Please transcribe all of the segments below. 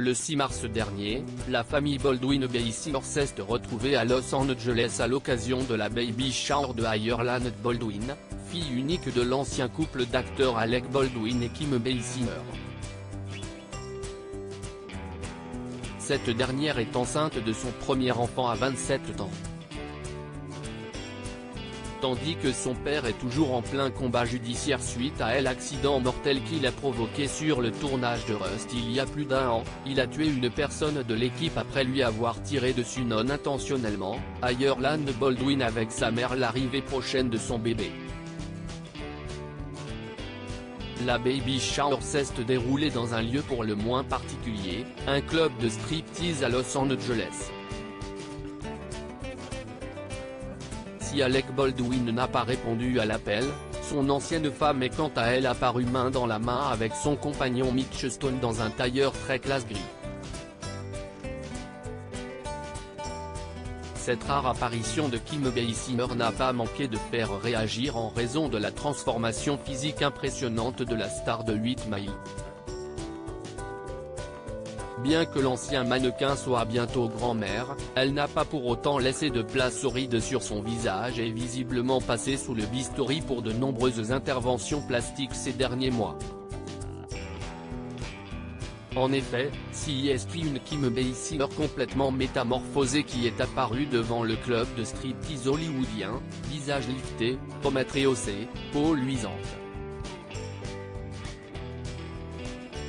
Le 6 mars dernier, la famille Baldwin-Basinger s'est retrouvée à Los Angeles à l'occasion de la baby shower de Ireland Baldwin, fille unique de l'ancien couple d'acteurs Alec Baldwin et Kim Basinger. Cette dernière est enceinte de son premier enfant à 27 ans. Tandis que son père est toujours en plein combat judiciaire suite à l'accident mortel qu'il a provoqué sur le tournage de Rust il y a plus d'1 an. Il a tué une personne de l'équipe après lui avoir tiré dessus non intentionnellement, à Ireland Baldwin avec sa mère l'arrivée prochaine de son bébé. La baby shower s'est déroulée dans un lieu pour le moins particulier, un club de striptease à Los Angeles. Si Alec Baldwin n'a pas répondu à l'appel, son ancienne femme est quant à elle apparue main dans la main avec son compagnon Mitch Stone dans un tailleur très classe gris. Cette rare apparition de Kim Basinger n'a pas manqué de faire réagir en raison de la transformation physique impressionnante de la star de 8 Mile. Bien que l'ancien mannequin soit bientôt grand-mère, elle n'a pas pour autant laissé de place aux rides sur son visage et visiblement passé sous le bistouri pour de nombreuses interventions plastiques ces derniers mois. En effet, s'y est une Kim Basinger complètement métamorphosée qui est apparue devant le club de striptease hollywoodien, visage lifté, pommettes rehaussées, peau luisante.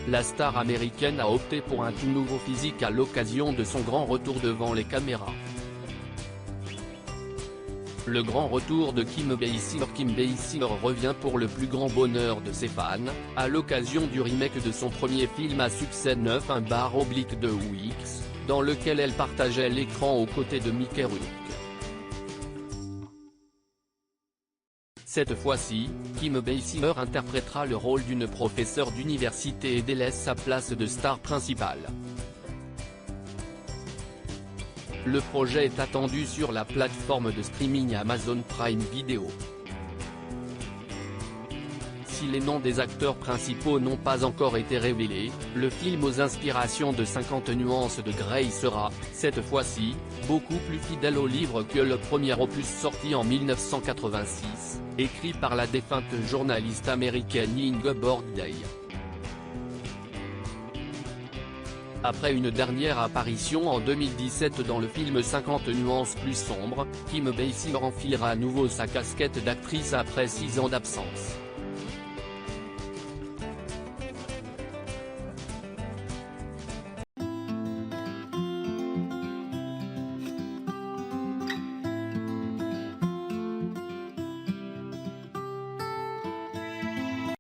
La star américaine a opté pour un tout nouveau physique à l'occasion de son grand retour devant les caméras. Le grand retour de Kim Basinger. Kim Basinger revient pour le plus grand bonheur de ses fans, à l'occasion du remake de son premier film à succès 9-1/de Weeks, dans lequel elle partageait l'écran aux côtés de Mickey Rourke. Cette fois-ci, Kim Basinger interprétera le rôle d'une professeure d'université et délaisse sa place de star principale. Le projet est attendu sur la plateforme de streaming Amazon Prime Video. Si les noms des acteurs principaux n'ont pas encore été révélés, le film aux inspirations de 50 nuances de Grey sera, cette fois-ci, beaucoup plus fidèle au livre que le premier opus sorti en 1986, écrit par la défunte journaliste américaine Ingeborg Day. Après une dernière apparition en 2017 dans le film 50 nuances plus sombres, Kim Basinger enfilera à nouveau sa casquette d'actrice après 6 ans d'absence.